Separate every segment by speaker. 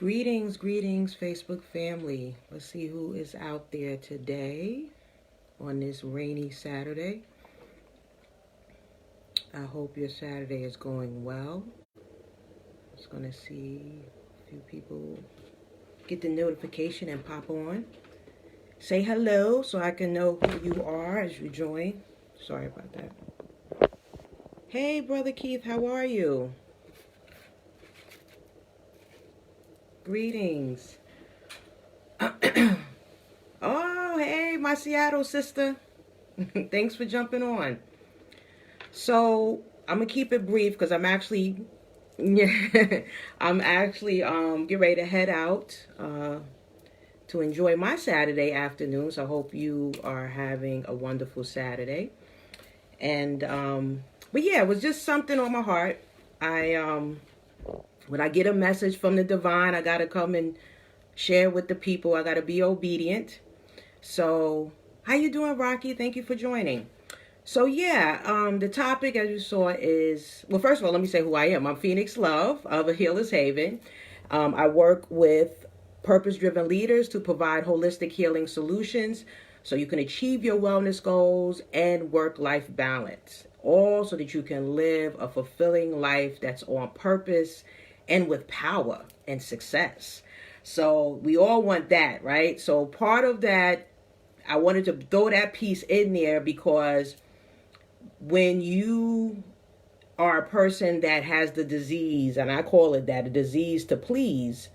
Speaker 1: Greetings, Facebook family. Let's see who is out there today on this rainy Saturday. I hope your Saturday is going well. Just going to see a few people get the notification and pop on. Say hello so I can know who you are as you join. Sorry about that. Hey, Brother Keith, how are you? Greetings. Oh, hey, my Seattle sister. Thanks for jumping on. So I'm gonna keep it brief because I'm actually getting ready to head out to enjoy my Saturday afternoon. So I hope you are having a wonderful Saturday. And but yeah, it was just something on my heart. When I get a message from the divine, I gotta come and share with the people. I gotta be obedient. So how you doing, Rocky? Thank you for joining. So yeah, the topic, as you saw, is, well, first of all, let me say who I am. I'm Phoenix Love of A Healer's Haven. I work with purpose-driven leaders to provide holistic healing solutions so you can achieve your wellness goals and work-life balance, all so that you can live a fulfilling life that's on purpose and with power and success. So we all want that, right? So part of that, I wanted to throw that piece in there because when you are a person that has the disease, and I call it that, a disease to please,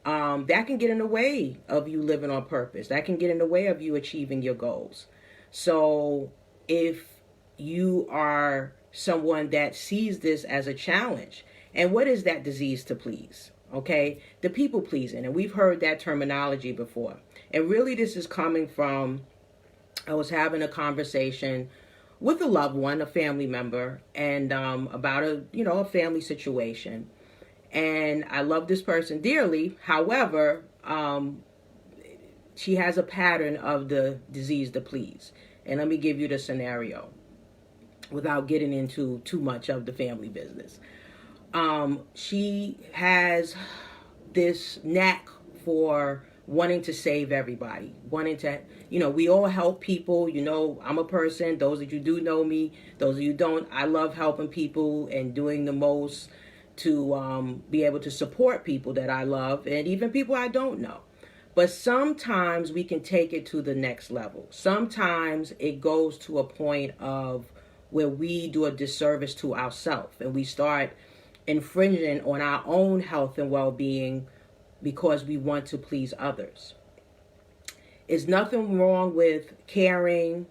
Speaker 1: that can get in the way of you living on purpose. That can get in the way of you achieving your goals. So if you are someone that sees this as a challenge, and what is that disease to please? Okay, the people pleasing, and we've heard that terminology before. And really this is coming from, I was having a conversation with a loved one, a family member, and about a family situation. And I love this person dearly. However, she has a pattern of the disease to please. And let me give you the scenario without getting into too much of the family business. She has this knack for wanting to save everybody, wanting to, we all help people. I'm a person, those of you do know me, those of you don't, I love helping people and doing the most to be able to support people that I love and even people I don't know. But sometimes we can take it to the next level. Sometimes it goes to a point of where we do a disservice to ourselves and we start infringing on our own health and well-being because we want to please others. There's nothing wrong with caring,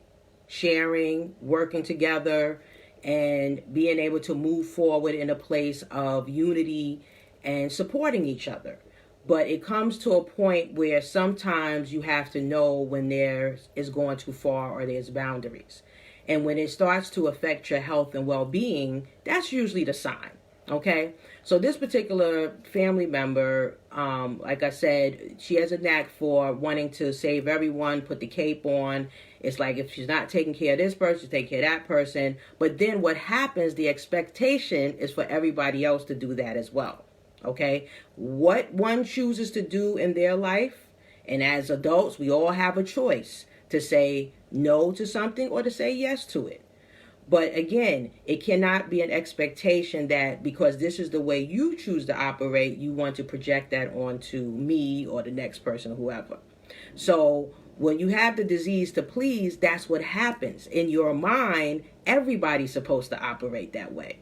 Speaker 1: sharing, working together, and being able to move forward in a place of unity and supporting each other. But it comes to a point where sometimes you have to know when there is going too far or there's boundaries. And when it starts to affect your health and well-being, that's usually the sign. Okay, so this particular family member, like I said, she has a knack for wanting to save everyone, put the cape on. It's like if she's not taking care of this person, she's taking care of that person. But then what happens, the expectation is for everybody else to do that as well. Okay, what one chooses to do in their life, and as adults, we all have a choice to say no to something or to say yes to it. But again, it cannot be an expectation that because this is the way you choose to operate, you want to project that onto me or the next person, whoever. So when you have the disease to please, that's what happens. In your mind, everybody's supposed to operate that way.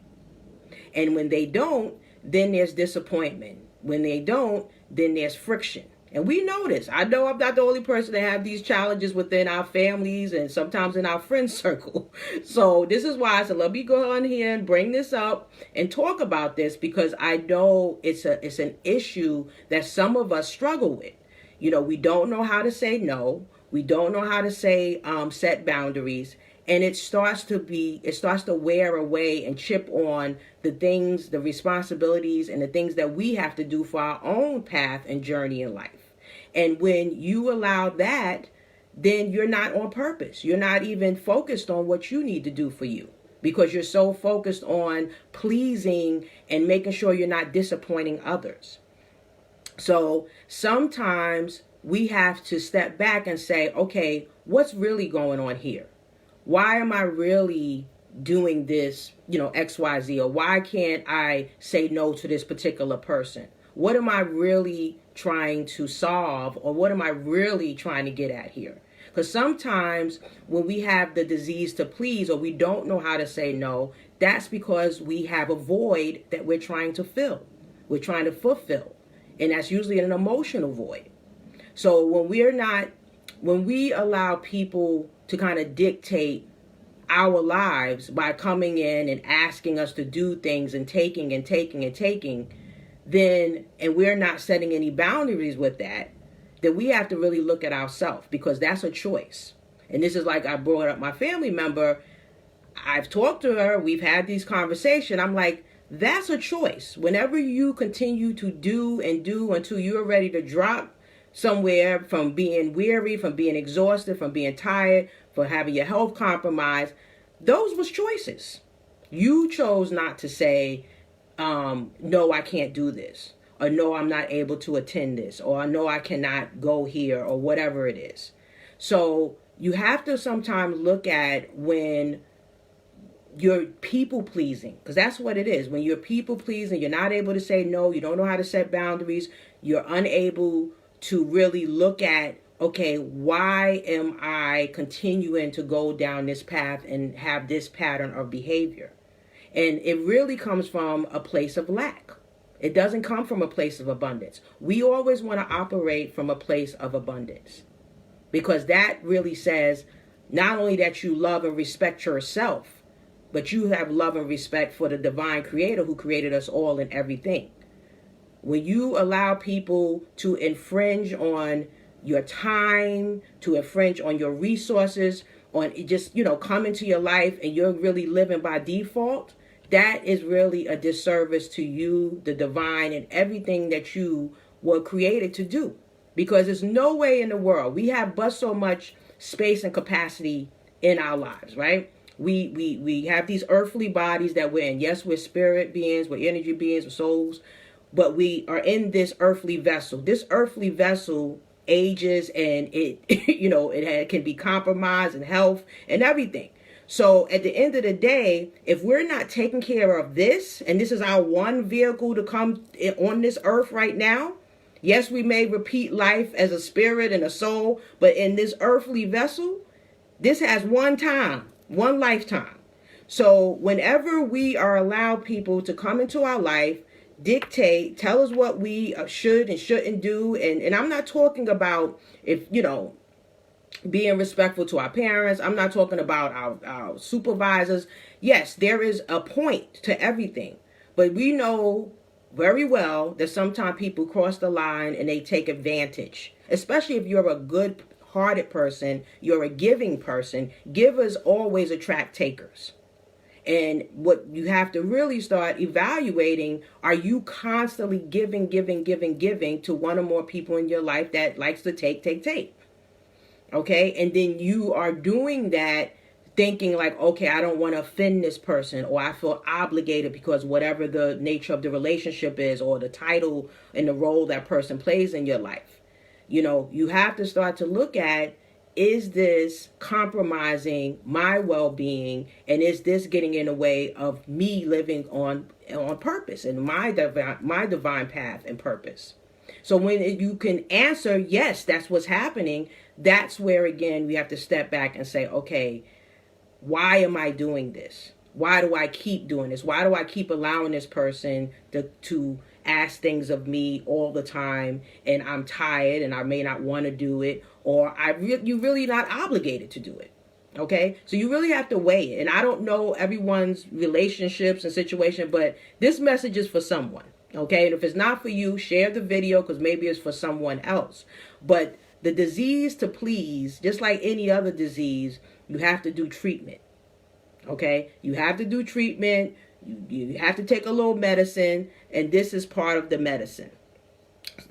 Speaker 1: And when they don't, then there's disappointment. When they don't, then there's friction. And we know this. I know I'm not the only person that have these challenges within our families and sometimes in our friend circle. So this is why I said, let me go on here and bring this up and talk about this because I know it's an issue that some of us struggle with. We don't know how to say no. We don't know how to say set boundaries. And it starts to wear away and chip on the things, the responsibilities, and the things that we have to do for our own path and journey in life. And when you allow that, then you're not on purpose. You're not even focused on what you need to do for you because you're so focused on pleasing and making sure you're not disappointing others. So sometimes we have to step back and say, okay, what's really going on here? Why am I really doing this, XYZ? Or why can't I say no to this particular person? What am I really trying to solve? Or what am I really trying to get at here? Because sometimes when we have the disease to please, or we don't know how to say no, that's because we have a void that we're trying to fill. We're trying to fulfill. And that's usually an emotional void. So when we allow people to kind of dictate our lives by coming in and asking us to do things and taking and taking and taking, then, and we're not setting any boundaries with that, then we have to really look at ourselves, because that's a choice. And this is like I brought up my family member. I've talked to her. We've had these conversations. I'm like, that's a choice. Whenever you continue to do and do until you're ready to drop somewhere, from being weary, from being exhausted, from being tired, for having your health compromised, those was choices. You chose not to say, no, I can't do this, or no, I'm not able to attend this, or no, I cannot go here, or whatever it is. So you have to sometimes look at when you're people pleasing, because that's what it is. When you're people pleasing, you're not able to say no, you don't know how to set boundaries, you're unable to really look at, okay, why am I continuing to go down this path and have this pattern of behavior? And it really comes from a place of lack. It doesn't come from a place of abundance. We always want to operate from a place of abundance, because that really says not only that you love and respect yourself, but you have love and respect for the divine creator who created us all and everything. When you allow people to infringe on your time, to infringe on your resources, on just, come into your life and you're really living by default, that is really a disservice to you, the divine, and everything that you were created to do. Because there's no way in the world, we have but so much space and capacity in our lives, right? We have these earthly bodies that we're in. Yes, we're spirit beings, we're energy beings, we're souls, but we are in this earthly vessel. This earthly vessel ages, and it, it can be compromised in health and everything. So at the end of the day, if we're not taking care of this, and this is our one vehicle to come on this earth right now, yes, we may repeat life as a spirit and a soul, but in this earthly vessel, this has one time, one lifetime. So whenever we are allowed people to come into our life, dictate, tell us what we should and shouldn't do, and I'm not talking about if, being respectful to our parents. I'm not talking about our supervisors. Yes, there is a point to everything, but we know very well that sometimes people cross the line and they take advantage, especially if you're a good hearted person, you're a giving person. Givers always attract takers. And what you have to really start evaluating, are you constantly giving to one or more people in your life that likes to take? Okay? And then you are doing that thinking like, okay, I don't want to offend this person, or I feel obligated because whatever the nature of the relationship is, or the title and the role that person plays in your life. You have to start to look at, is this compromising my well-being, and is this getting in the way of me living on purpose and my divine path and purpose? So when you can answer yes, that's what's happening, that's where again we have to step back and say, okay, why am I doing this? Why do I keep doing this? Why do I keep allowing this person to ask things of me all the time, and I'm tired and I may not want to do it, or you're really not obligated to do it. Okay? So you really have to weigh it. And I don't know everyone's relationships and situation, but this message is for someone. Okay? And if it's not for you, share the video, because maybe it's for someone else. But the disease to please, just like any other disease, you have to do treatment. Okay? You have to do treatment. You have to take a little medicine, and this is part of the medicine.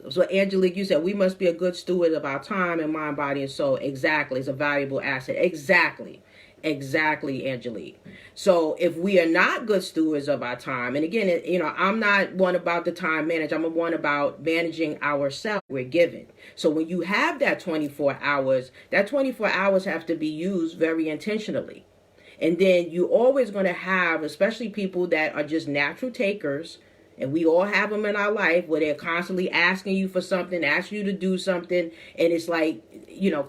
Speaker 1: So Angelique, you said we must be a good steward of our time and mind, body, and soul. Exactly. It's a valuable asset. Exactly. Exactly, Angelique. So if we are not good stewards of our time, and again, I'm not one about the time manage. I'm one about managing ourselves we're given. So when you have that 24 hours, that 24 hours have to be used very intentionally. And then you're always going to have, especially people that are just natural takers, and we all have them in our life where they're constantly asking you for something, asking you to do something, and it's like,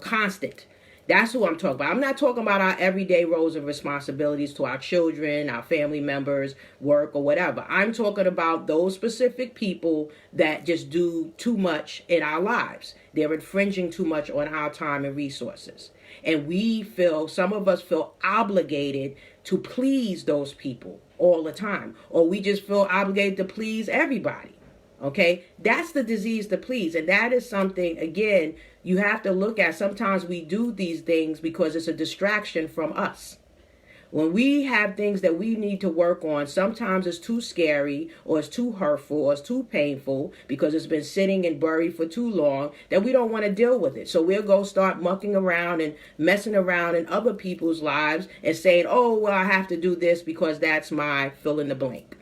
Speaker 1: constant. That's who I'm talking about. I'm not talking about our everyday roles and responsibilities to our children, our family members, work, or whatever. I'm talking about those specific people that just do too much in our lives. They're infringing too much on our time and resources. And some of us feel obligated to please those people all the time. Or we just feel obligated to please everybody. Okay, that's the disease to please. And that is something, again, you have to look at. Sometimes we do these things because it's a distraction from us. When we have things that we need to work on, sometimes it's too scary or it's too hurtful or it's too painful because it's been sitting and buried for too long that we don't want to deal with it. So we'll go start mucking around and messing around in other people's lives and saying, oh, well, I have to do this because that's my fill in the blank.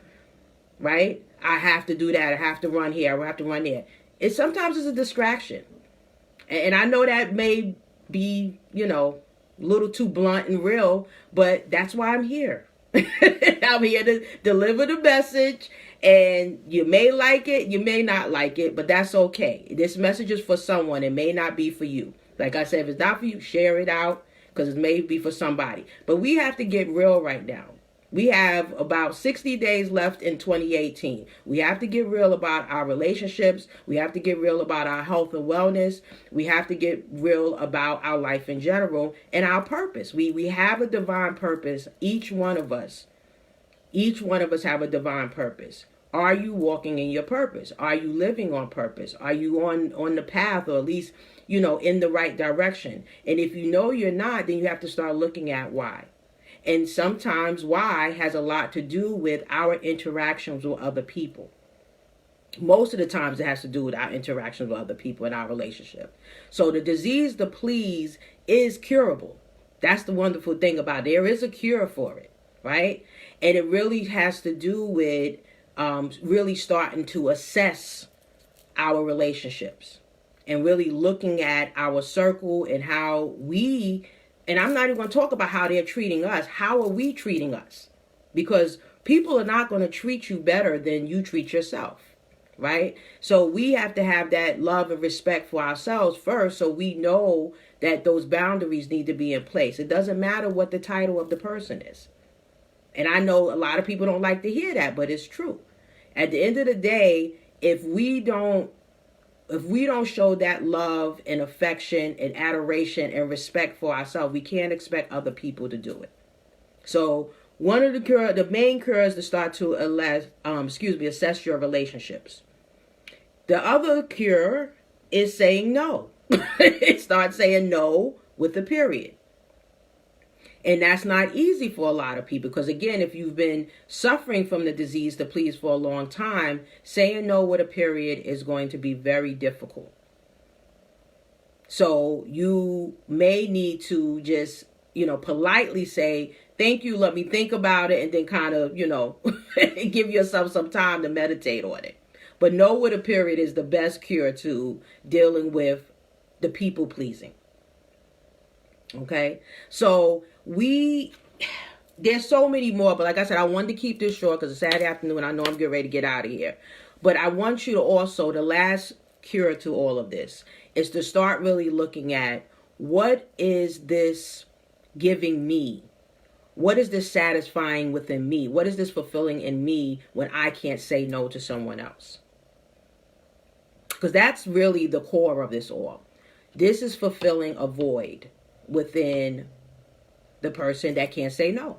Speaker 1: Right? I have to do that. I have to run here. I have to run there. Sometimes it's a distraction. And I know that may be, a little too blunt and real, but that's why I'm here. I'm here to deliver the message, and you may like it, you may not like it, but that's okay. This message is for someone. It may not be for you. Like I said, if it's not for you, share it out because it may be for somebody. But we have to get real right now. We have about 60 days left in 2018. We have to get real about our relationships. We have to get real about our health and wellness. We have to get real about our life in general and our purpose. We have a divine purpose. Each one of us have a divine purpose. Are you walking in your purpose? Are you living on purpose? Are you on the path, or at least, in the right direction? And if you know you're not, then you have to start looking at why. And sometimes why has a lot to do with our interactions with other people. Most of the times it has to do with our interactions with other people in our relationship. So the disease to please is curable. That's the wonderful thing about it. There is a cure for it, right? And it really has to do with really starting to assess our relationships and really looking at our circle and how and I'm not even going to talk about how they're treating us. How are we treating us? Because people are not going to treat you better than you treat yourself, right? So we have to have that love and respect for ourselves first, so we know that those boundaries need to be in place. It doesn't matter what the title of the person is. And I know a lot of people don't like to hear that, but it's true. At the end of the day, if we don't show that love and affection and adoration and respect for ourselves, we can't expect other people to do it. So one of the main cures to start to assess your relationships. The other cure is saying no. Start saying no with a period. And that's not easy for a lot of people because, again, if you've been suffering from the disease to please for a long time, saying no with a period is going to be very difficult. So you may need to just, politely say, thank you, let me think about it, and then kind of, give yourself some time to meditate on it. But no with a period is the best cure to dealing with the people pleasing. Okay, so there's so many more, but like I said, I wanted to keep this short because it's Saturday afternoon. I know I'm getting ready to get out of here. But I want you to also, the last cure to all of this is to start really looking at what is this giving me? What is this satisfying within me? What is this fulfilling in me when I can't say no to someone else? Because that's really the core of this all. This is fulfilling a void within the person that can't say no.